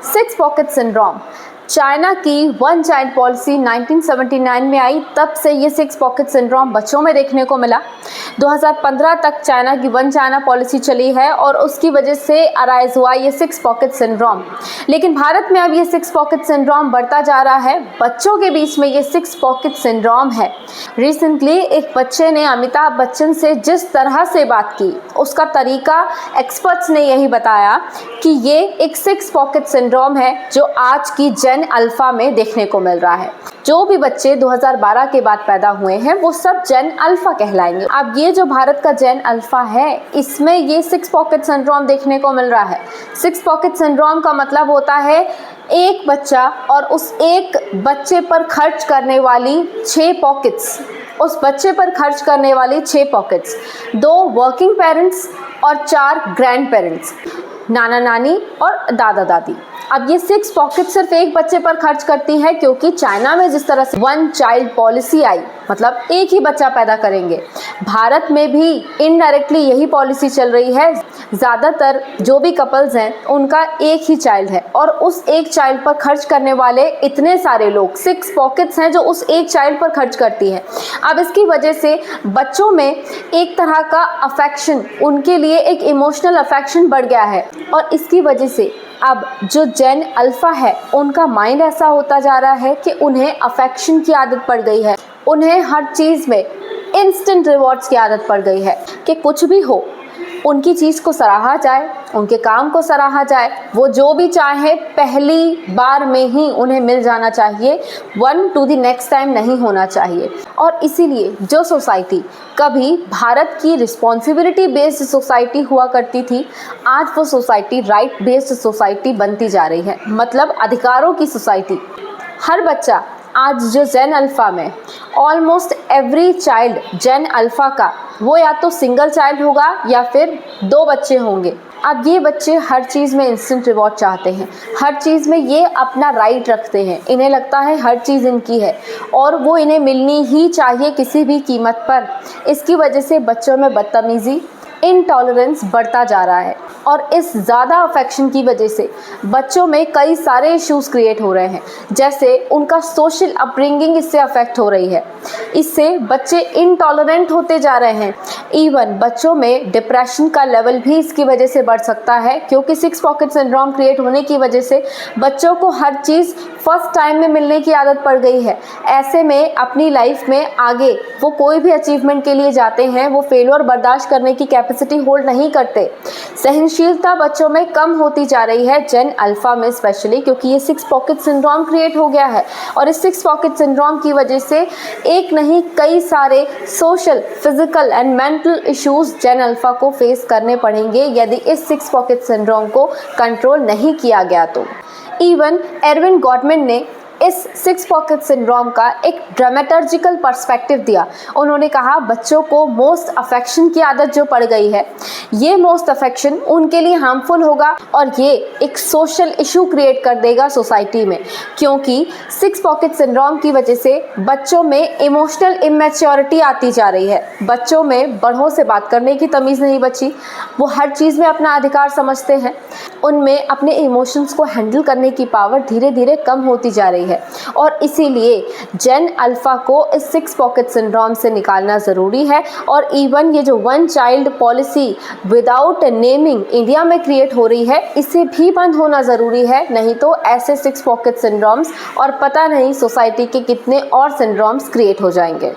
Six pocket syndrome China की one child policy 1979 में आई, तब से ये सिक्स पॉकेट सिंड्रोम बच्चों में देखने को मिला। 2015 तक चाइना की वन चाइना पॉलिसी चली है और उसकी वजह से अराइज हुआ ये सिक्स पॉकेट सिंड्रोम। लेकिन भारत में अब ये सिक्स पॉकेट सिंड्रोम बढ़ता जा रहा है। बच्चों के बीच में ये सिक्स पॉकेट सिंड्रोम है। रिसेंटली एक बच्चे ने अमिताभ बच्चन से जिस तरह से बात की, उसका तरीका एक्सपर्ट्स ने यही बताया कि ये एक सिक्स पॉकेट सिंड्रोम है जो आज की जेन अल्फा में देखने को मिल रहा है। जो भी बच्चे 2012 के बाद पैदा हुए हैं वो सब जेन अल्फा कहलाएंगे। अब ये जो भारत का जेन अल्फा है, इसमें ये सिक्स पॉकेट सिंड्रोम देखने को मिल रहा है। सिक्स पॉकेट सिंड्रोम का मतलब होता है एक बच्चा और उस एक बच्चे पर खर्च करने वाली 6 पॉकेट्स, उस बच्चे पर खर्च करने वाली 6 पॉकेट्स, 2 वर्किंग पेरेंट्स और 4 ग्रैंड पेरेंट्स, नाना नानी और दादा दादी। अब ये 6 पॉकेट सिर्फ एक बच्चे पर खर्च करती है, क्योंकि चाइना में जिस तरह से वन चाइल्ड पॉलिसी आई, मतलब एक ही बच्चा पैदा करेंगे, भारत में भी इनडायरेक्टली यही पॉलिसी चल रही है। ज़्यादातर जो भी कपल्स हैं उनका एक ही चाइल्ड है और उस एक चाइल्ड पर खर्च करने वाले इतने सारे लोग, 6 पॉकेट्स हैं जो उस एक चाइल्ड पर खर्च करती हैं। अब इसकी वजह से बच्चों में एक तरह का अफेक्शन, उनके लिए एक इमोशनल अफेक्शन बढ़ गया है और इसकी वजह से अब जो जेन अल्फा है उनका माइंड ऐसा होता जा रहा है कि उन्हें अफेक्शन की आदत पड़ गई है। उन्हें हर चीज़ में इंस्टेंट रिवॉर्ड्स की आदत पड़ गई है कि कुछ भी हो उनकी चीज़ को सराहा जाए, उनके काम को सराहा जाए, वो जो भी चाहे पहली बार में ही उन्हें मिल जाना चाहिए, one two the next time नहीं होना चाहिए। और इसीलिए जो सोसाइटी कभी भारत की रिस्पॉन्सिबिलिटी बेस्ड सोसाइटी हुआ करती थी, आज वो सोसाइटी राइट बेस्ड सोसाइटी बनती जा रही है, मतलब अधिकारों की सोसाइटी। हर बच्चा आज जो जेन अल्फा में, ऑलमोस्ट एवरी चाइल्ड जेन अल्फा का वो या तो सिंगल चाइल्ड होगा या फिर 2 बच्चे होंगे। अब ये बच्चे हर चीज़ में इंस्टेंट रिवॉर्ड चाहते हैं, हर चीज़ में ये अपना राइट रखते हैं, इन्हें लगता है हर चीज़ इनकी है और वो इन्हें मिलनी ही चाहिए किसी भी कीमत पर। इसकी वजह से बच्चों में बदतमीज़ी, इनटॉलरेंस बढ़ता जा रहा है और इस ज़्यादा अफेक्शन की वजह से बच्चों में कई सारे इश्यूज़ क्रिएट हो रहे हैं, जैसे उनका सोशल अपब्रिंगिंग इससे अफेक्ट हो रही है, इससे बच्चे इनटॉलरेंट होते जा रहे हैं। इवन बच्चों में डिप्रेशन का लेवल भी इसकी वजह से बढ़ सकता है, क्योंकि सिक्स पॉकेट सिंड्रोम क्रिएट होने की वजह से बच्चों को हर चीज़ फर्स्ट टाइम में मिलने की आदत पड़ गई है। ऐसे में अपनी लाइफ में आगे वो कोई भी अचीवमेंट के लिए जाते हैं, वो फेलियर बर्दाश्त करने की कैपेसिटी होल्ड नहीं करते। सहनशीलता बच्चों में कम होती जा रही है, जेन अल्फा में स्पेशली, क्योंकि ये सिक्स पॉकेट सिंड्रोम क्रिएट हो गया है और इस सिक्स पॉकेट सिंड्रोम की वजह से एक नहीं कई सारे social, physical and mental issues gen alpha को फेस करने पड़ेंगे यदि इस सिक्स पॉकेट सिंड्रोम को कंट्रोल नहीं किया गया तो। इवन एरविन गॉटमैन ने इस सिक्स पॉकेट सिंड्रोम का एक ड्रामेटर्जिकल पर्सपेक्टिव दिया। उन्होंने कहा बच्चों को मोस्ट अफेक्शन की आदत जो पड़ गई है, ये मोस्ट अफेक्शन उनके लिए हार्मफुल होगा और ये एक सोशल इशू क्रिएट कर देगा सोसाइटी में, क्योंकि सिक्स पॉकेट सिंड्रोम की वजह से बच्चों में इमोशनल इमेच्योरिटी आती जा रही है। बच्चों में बड़ों से बात करने की तमीज़ नहीं बची, वो हर चीज़ में अपना अधिकार समझते हैं, उनमें अपने इमोशंस को हैंडल करने की पावर धीरे धीरे कम होती जा रही है और इसीलिए जेन अल्फा को इस सिक्स पॉकेट सिंड्रोम से निकालना ज़रूरी है। और इवन ये जो one child policy without naming India में क्रिएट हो रही है, इसे भी बंद होना ज़रूरी है, नहीं तो ऐसे सिक्स पॉकेट सिंड्रोम्स और पता नहीं सोसाइटी के कितने और सिंड्रोम्स क्रिएट हो जाएंगे।